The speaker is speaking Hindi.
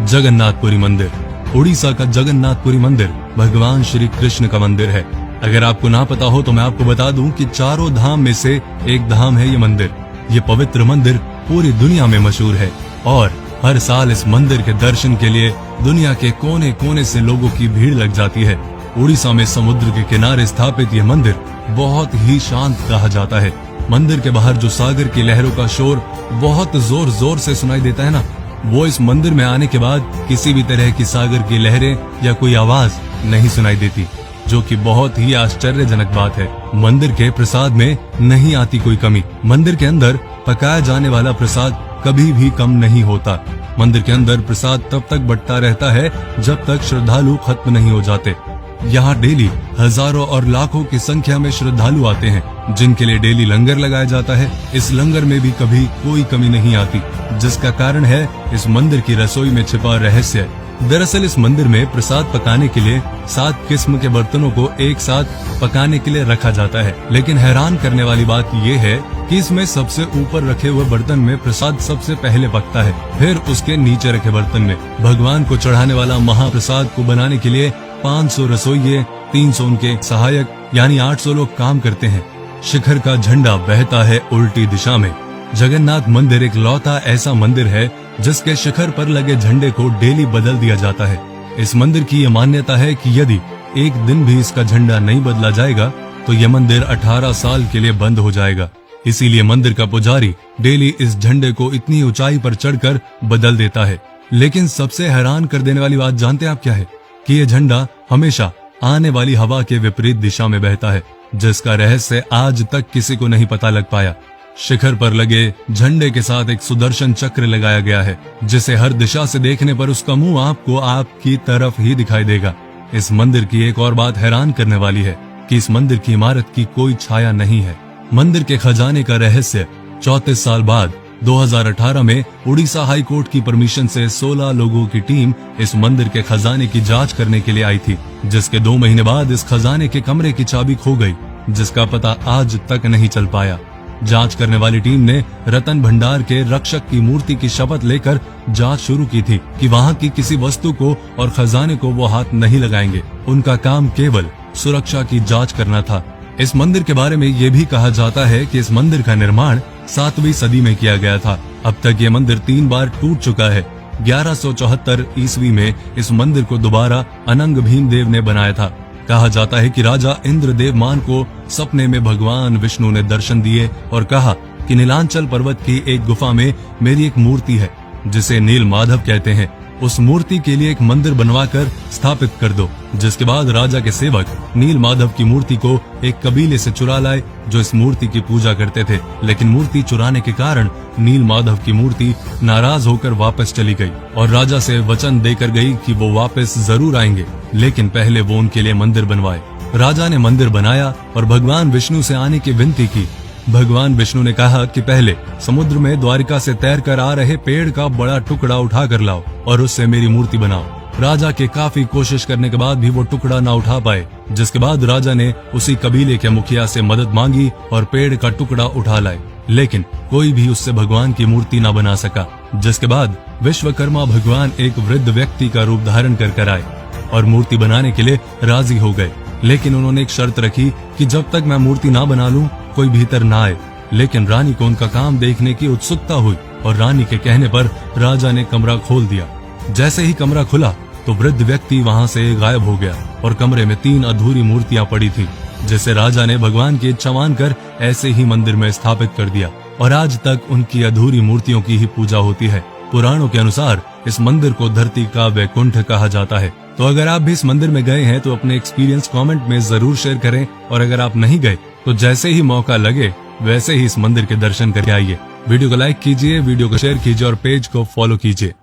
जगन्नाथपुरी मंदिर। उड़ीसा का जगन्नाथपुरी मंदिर भगवान श्री कृष्ण का मंदिर है। अगर आपको ना पता हो तो मैं आपको बता दूं कि चारों धाम में से एक धाम है ये मंदिर। ये पवित्र मंदिर पूरी दुनिया में मशहूर है और हर साल इस मंदिर के दर्शन के लिए दुनिया के कोने कोने से लोगों की भीड़ लग जाती है। उड़ीसा में समुद्र के किनारे स्थापित ये मंदिर बहुत ही शांत कहा जाता है। मंदिर के बाहर जो सागर की लहरों का शोर बहुत जोर जोर से सुनाई देता है ना, वो इस मंदिर में आने के बाद किसी भी तरह की सागर की लहरें या कोई आवाज नहीं सुनाई देती, जो कि बहुत ही आश्चर्यजनक बात है। मंदिर के प्रसाद में नहीं आती कोई कमी। मंदिर के अंदर पकाया जाने वाला प्रसाद कभी भी कम नहीं होता। मंदिर के अंदर प्रसाद तब तक बंटता रहता है जब तक श्रद्धालु खत्म नहीं हो जाते। यहाँ डेली हजारों और लाखों की संख्या में श्रद्धालु आते हैं, जिनके लिए डेली लंगर लगाया जाता है। इस लंगर में भी कभी कोई कमी नहीं आती, जिसका कारण है इस मंदिर की रसोई में छिपा रहस्य। दरअसल इस मंदिर में प्रसाद पकाने के लिए 7 किस्म के बर्तनों को एक साथ पकाने के लिए रखा जाता है। लेकिन हैरान करने वाली बात यह है कि इसमें सबसे ऊपर रखे हुए बर्तन में प्रसाद सबसे पहले पकता है, फिर उसके नीचे रखे बर्तन में। भगवान को चढ़ाने वाला महाप्रसाद को बनाने के लिए 500 रसोइये, 300 उनके सहायक यानी 800 लोग काम करते हैं। शिखर का झंडा बहता है उल्टी दिशा में। जगन्नाथ मंदिर एक लौता ऐसा मंदिर है जिसके शिखर पर लगे झंडे को डेली बदल दिया जाता है। इस मंदिर की यह मान्यता है कि यदि एक दिन भी इसका झंडा नहीं बदला जाएगा तो यह मंदिर 18 साल के लिए बंद हो जाएगा। इसीलिए मंदिर का पुजारी डेली इस झंडे को इतनी ऊंचाई पर चढ़कर बदल देता है। लेकिन सबसे हैरान कर देने वाली बात जानते हैं आप क्या है? कि यह झंडा हमेशा आने वाली हवा के विपरीत दिशा में बहता है, जिसका रहस्य आज तक किसी को नहीं पता लग पाया। शिखर पर लगे झंडे के साथ एक सुदर्शन चक्र लगाया गया है, जिसे हर दिशा से देखने पर उसका मुंह आपको आपकी तरफ ही दिखाई देगा। इस मंदिर की एक और बात हैरान करने वाली है कि इस मंदिर की इमारत की कोई छाया नहीं है। मंदिर के खजाने का रहस्य 34 साल बाद 2018 में उड़ीसा हाई कोर्ट की परमिशन से 16 लोगों की टीम इस मंदिर के खजाने की जांच करने के लिए आई थी, जिसके 2 महीने बाद इस खजाने के कमरे की चाबी खो गई, जिसका पता आज तक नहीं चल पाया। जांच करने वाली टीम ने रतन भंडार के रक्षक की मूर्ति की शपथ लेकर जांच शुरू की थी कि वहां की किसी वस्तु को और खजाने को वो हाथ नहीं लगाएंगे। उनका काम केवल सुरक्षा की जांच करना था। इस मंदिर के बारे में ये भी कहा जाता है कि इस मंदिर का निर्माण 7वीं सदी में किया गया था। अब तक ये मंदिर 3 बार टूट चुका है। 1174 ईस्वी में इस मंदिर को दोबारा अनंग भीमदेव ने बनाया था। कहा जाता है कि राजा इंद्रदेवमान को सपने में भगवान विष्णु ने दर्शन दिए और कहा कि नीलांचल पर्वत की एक गुफा में मेरी एक मूर्ति है जिसे नील माधव कहते हैं। उस मूर्ति के लिए एक मंदिर बनवाकर स्थापित कर दो। जिसके बाद राजा के सेवक नील माधव की मूर्ति को एक कबीले से चुरा लाए जो इस मूर्ति की पूजा करते थे। लेकिन मूर्ति चुराने के कारण नील माधव की मूर्ति नाराज होकर वापस चली गई और राजा से वचन देकर गई कि वो वापस जरूर आएंगे, लेकिन पहले वो उनके लिए मंदिर बनवाए। राजा ने मंदिर बनाया और भगवान विष्णु से आने की विनती की। भगवान विष्णु ने कहा कि पहले समुद्र में द्वारिका से तैरकर आ रहे पेड़ का बड़ा टुकड़ा उठा कर लाओ और उससे मेरी मूर्ति बनाओ। राजा के काफी कोशिश करने के बाद भी वो टुकड़ा ना उठा पाए, जिसके बाद राजा ने उसी कबीले के मुखिया से मदद मांगी और पेड़ का टुकड़ा उठा लाए, लेकिन कोई भी उससे भगवान की मूर्ति ना बना सका। जिसके बाद विश्वकर्मा भगवान एक वृद्ध व्यक्ति का रूप धारण कर आए और मूर्ति बनाने के लिए राजी हो गए। लेकिन उन्होंने एक शर्त रखी कि जब तक मैं मूर्ति ना बना लूं कोई भीतर ना आए। लेकिन रानी को उनका काम देखने की उत्सुकता हुई और रानी के कहने पर राजा ने कमरा खोल दिया। जैसे ही कमरा खुला तो वृद्ध व्यक्ति वहां से गायब हो गया और कमरे में 3 अधूरी मूर्तियां पड़ी थी, जिसे राजा ने भगवान की इच्छा मानकर ऐसे ही मंदिर में स्थापित कर दिया और आज तक उनकी अधूरी मूर्तियों की ही पूजा होती है। पुराणों के अनुसार इस मंदिर को धरती का वैकुंठ कहा जाता है। तो अगर आप भी इस मंदिर में गए हैं तो अपने एक्सपीरियंस कमेंट में जरूर शेयर करें, और अगर आप नहीं गए तो जैसे ही मौका लगे वैसे ही इस मंदिर के दर्शन करके आइए। वीडियो को लाइक कीजिए, वीडियो को शेयर कीजिए और पेज को फॉलो कीजिए।